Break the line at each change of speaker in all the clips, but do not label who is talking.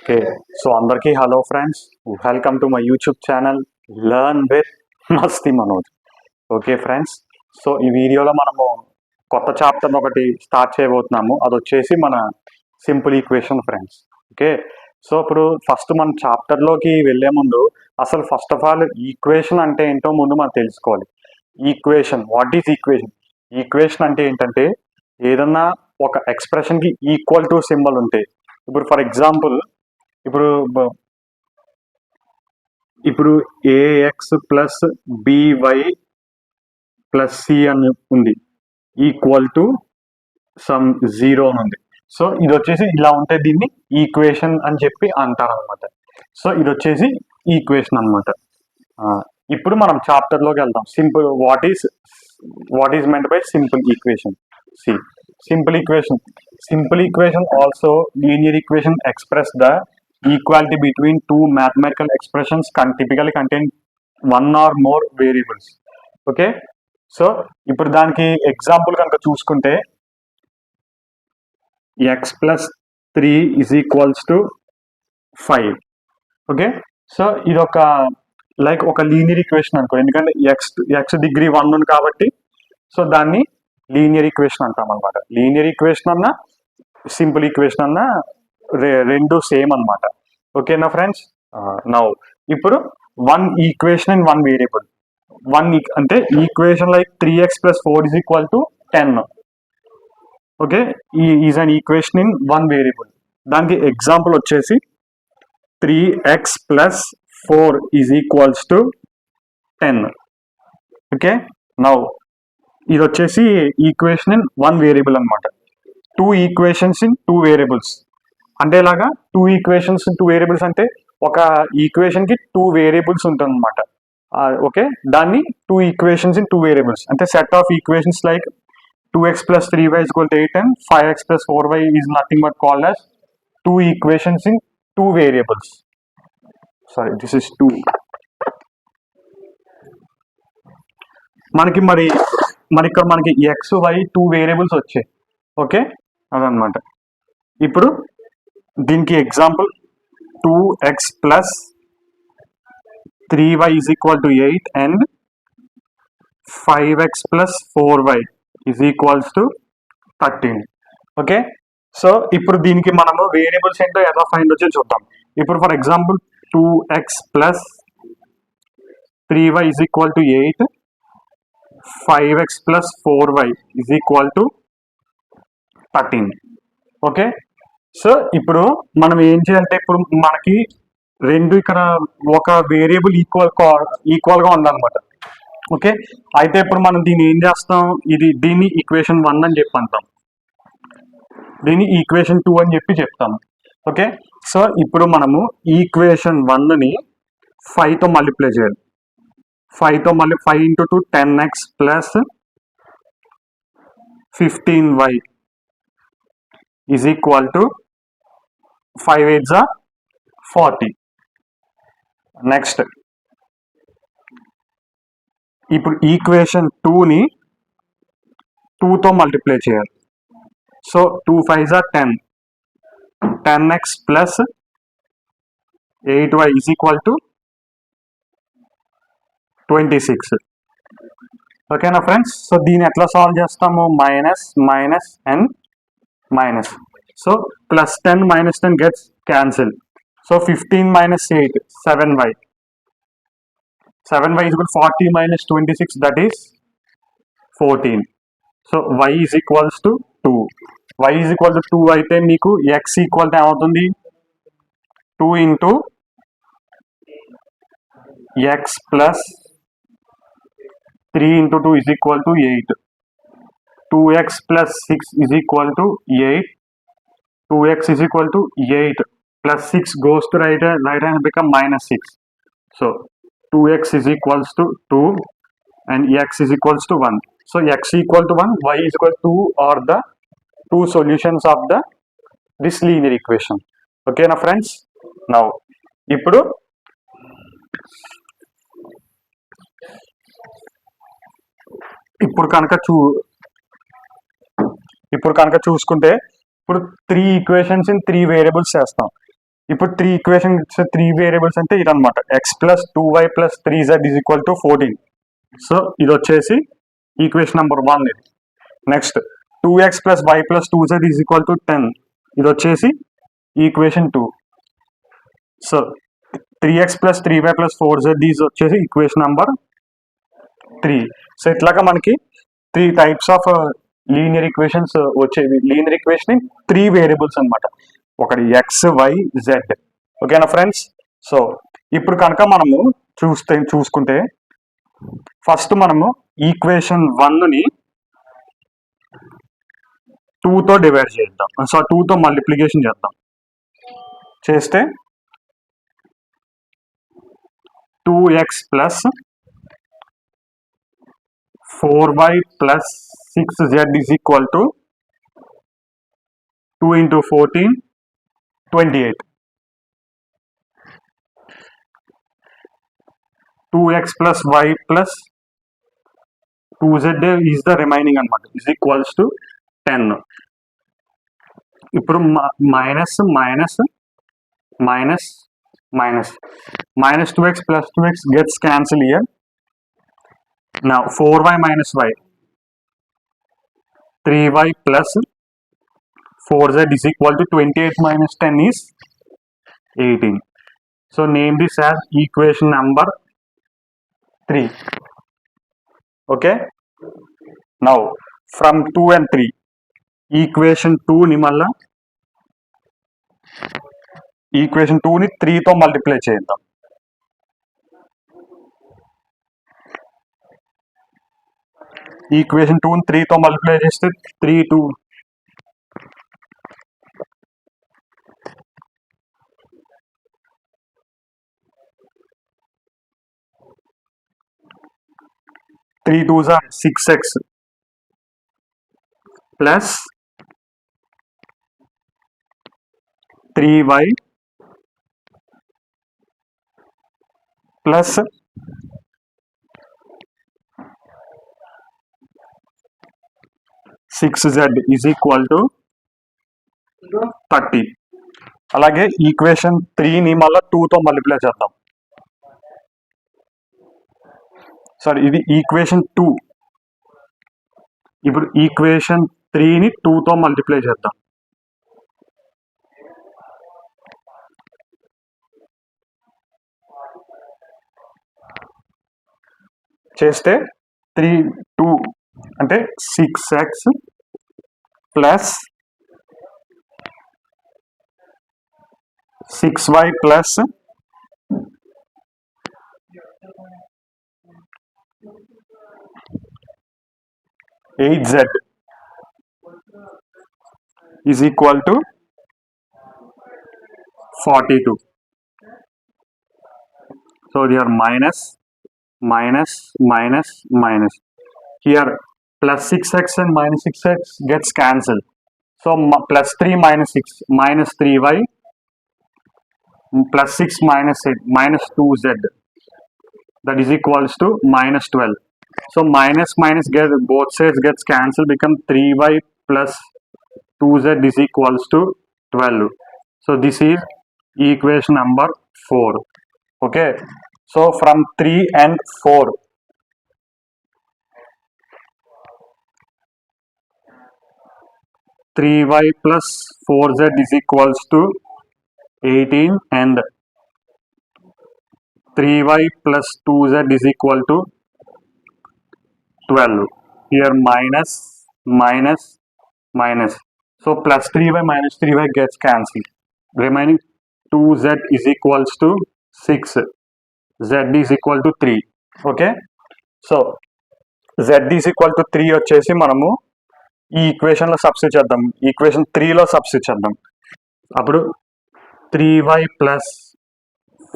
Okay. So అందరికీ hello friends. Welcome to my YouTube channel learn with Masti Manoj. Okay friends. So ఈ వీడియోలో మనము కొత్త చాప్టర్ ఒకటి స్టార్ట్ చేయబోతున్నాము. అది వచ్చేసి మన simple equation friends. Okay. So ఇప్పుడు ఫస్ట్ మన చాప్టర్లోకి వెళ్ళే ముందు అసలు ఫస్ట్ ఆఫ్ ఆల్ ఈక్వేషన్ అంటే ఏంటో ముందు మనం తెలుసుకోవాలి. Equation, what is equation? Equation అంటే ఏంటంటే ఏదన్నా ఒక ఎక్స్ప్రెషన్కి ఈక్వల్ టు సింబల్ ఉంటాయి. ఇప్పుడు ఫర్ ఎగ్జాంపుల్ ఇప్పుడు ఇప్పుడు a x plus b y plus c అని ఉంది, ఈక్వల్ టు సమ్ జీరో అని ఉంది. సో ఇది వచ్చేసి ఇలా ఉంటే దీన్ని ఈక్వేషన్ అని చెప్పి అంటారు అనమాట. సో ఇది వచ్చేసి ఈక్వేషన్ అనమాట. ఇప్పుడు మనం చాప్టర్లోకి వెళ్దాం. What is meant by simple equation? See simple equation also linear equation express the equality between two mathematical expressions can typically contain one or more variables. Okay. So ఇప్పుడు దానికి ఎగ్జాంపుల్ కనుక చూసుకుంటే X plus 3 is equals to 5. Okay. So ఇది ఒక linear equation అనుకో, ఎందుకంటే X degree 1 ఉంది కాబట్టి సో దాన్ని లీనియర్ ఈక్వేషన్ అంటాం అనమాట. లీనియర్ ఈక్వేషన్ అన్నా సింపుల్ ఈక్వేషన్ అన్నా రెండు సేమ్ అనమాట. ఓకేనా ఫ్రెండ్స్? నౌ ఇప్పుడు one equation and one variable. అంటే equation like 3x plus 4 is equal to 10. Okay, is an equation in one variable. దానికి ఎగ్జాంపుల్ వచ్చేసి 3x plus 4 is equals to 10. Okay, now ఇది వచ్చేసి ఈక్వేషన్ ఇన్ వన్ వేరియబుల్ అనమాట. Two equations in two variables అంటే ఇలాగా two equations two variables అంటే ఒక ఈక్వేషన్కి two variables ఉంటుంది అనమాట. ఓకే, దాన్ని two equations in two variables అంటే set of equations like 2x plus 3y is equal to 8 and 5x plus 4y is nothing but called as two equations in two variables. Sorry, this is 2. మరి ఇక్కడ మనకి X why two variables వచ్చాయి. Okay, అదనమాట. ఇప్పుడు దీనికి example 2x plus 3y is equal to 8 and 5x plus 4y is equals to 13. Okay, so ఇప్పుడు దీనికి మనము వేరియబుల్స్ ఏంటో ఎలా ఫైండ్ వచ్చో చూద్దాం. ఇప్పుడు for example 2x plus 3y is equal to 8, 5x plus 4y is equal to 13. Okay, so ఇప్పుడు మనం ఏం చేయాలంటే ఇప్పుడు మనకి రెండు ఇక్కడ ఒక వేరియబుల్ ఈక్వల్గా ఉందన్నమాట. ఓకే, అయితే ఇప్పుడు మనం దీన్ని ఏం చేస్తాం, దీన్ని ఈక్వేషన్ 1 అని చెప్పి అంటాం, దీన్ని ఈక్వేషన్ 2 అని చెప్పి చెప్తాము. ఓకే, సో ఇప్పుడు మనము ఈక్వేషన్ 1ని 5తో మల్టిప్లై చేయాలి. 5 into 2 10x plus 15y is equal to 5 8s are 40. Next ఇప్పుడు ఈక్వేషన్ 2ని 2తో మల్టిప్లై చేయాలి. So 2 5s are 10, 10x plus 8y is equal to 26. ఓకేనా ఫ్రెండ్స్? సో దీన్ని ఎట్లా సాల్వ్ చేస్తాము? Minus and minus. So plus 10 minus 10 gets cancelled. So 15 minus 8, 7y. 7y is equal to 40 minus 26, that is 14. So y is equals to 2. Y is equal to 2 అయితే మీకు x equal to ఏమవుతుంది? 2 into x plus 3 into 2 is equal to 8. 2x plus 6 is equal to 8. 2x is equal to 8 plus 6 goes to right hand become minus 6. So 2x is equals to 2 and x is equals to 1. So x equal to 1, y is equal to 2 are the two solutions of this linear equation. Okay na friends? Now ఇప్పుడు కనుక చూసుకుంటే ఇప్పుడు 3 equations in 3 variables చేస్తాం. ఇప్పుడు 3 equations 3 variables అంటే ఇదనమాట. X plus 2y plus 3z is equal to 14. So ఇది వచ్చేసి ఈక్వేషన్ నెంబర్ 1. ఇది next 2x plus y plus 2z is equal to 10. ఇది వచ్చేసి equation 2. So 3x plus 3y plus 4z is వచ్చేసి ఈక్వేషన్ నెంబర్ 3. సో ఇట్లాగా మనకి 3 types of linear equations వచ్చేవి. Linear equation 3 variables అనమాట. ఒకటి ఎక్స్, వై, జెడ్. ఓకేనా ఫ్రెండ్స్? సో ఇప్పుడు కనుక మనము చూసుకుంటే ఫస్ట్ మనము ఈక్వేషన్ 1ని 2తో డివైడ్ చేద్దాం. సో 2తో మల్టిప్లికేషన్ చేద్దాం. చేస్తే 2x plus 4y plus 6z is equal to 2 into 14, 28. 2x plus y plus 2z is the remaining అనమాట, is equals to 10. ఇప్పుడు minus minus minus minus minus 2x plus 2x gets cancelled here. Now 4y minus y, 3y plus 4z is equal to 28 minus 10 is 18. So name this as equation number 3. Okay. Now from 2 and 3, equation 2 ni malla equation 2 ni 3 తో multiply చేద్దాం. Equation 2 ని 3 తో multiply చేస్తే 3 2 3 2s are 6x plus 3y plus 6z is equal to 30. అలాగే equation 3ని మళ్ళీ 2తో multiply చేద్దాం. Sorry, ఇది ఈక్వేషన్ 2. ఇప్పుడు ఈక్వేషన్ 3ని 2తో మల్టిప్లై చేద్దాం. చేస్తే 3 2 అంటే 6x plus 6y plus 8z is equal to 42. So here minus minus minus minus. Here plus 6x and minus 6x gets cancelled. So plus 3 minus 6 minus 3y plus 6 minus 8 minus 2z, that is equals to minus 12. So minus minus get both sides gets cancelled, become 3y plus 2z is equals to 12. So this is equation number 4. Okay. So from 3 and 4, three y plus 4z is equals to 18 and 3y plus 2z is equal to 12. Here minus minus minus. So plus 3y minus 3y gets cancelled. Remaining 2z is equals to 6. Z is equal to 3. Okay. So z is equal to 3 వచ్చేసి మనము ఈ ఈక్వేషన్లో substitute చేద్దాం. Equation 3లో substitute చేద్దాం. అప్పుడు 3y plus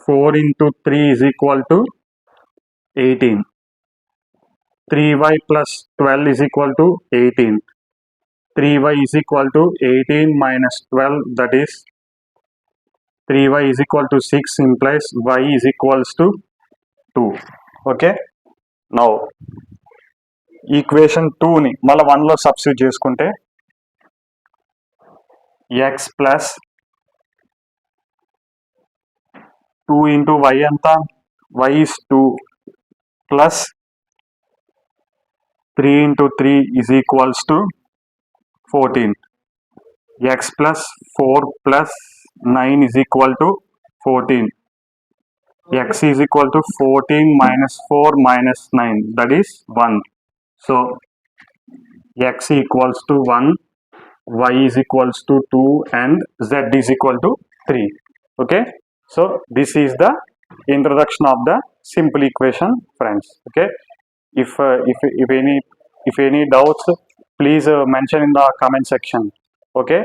4 into 3 is equal to 18. 3y plus 12 is equal to 18. 3y is equal to 18 minus 12, that is 3y is equal to 6, implies y is equals to 2. Okay. Now equation 2ని మళ్ళీ 1లో substitute చేసుకుంటే x plus 2 into y anta, y is 2 plus 3 into 3 is equals to 14. X plus 4 plus 9 is equal to 14. X is equal to 14 minus 4 minus 9, that is 1. So x equals to 1, y is equals to 2, and z is equal to 3. Okay, so this is the introduction of the simple equation, friends. Okay, if any doubts, please mention in the comment section. Okay,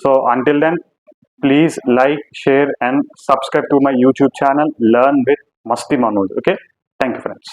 so until then, please like, share and subscribe to my YouTube channel, Learn with Masti Manoj. Okay, thank you, friends.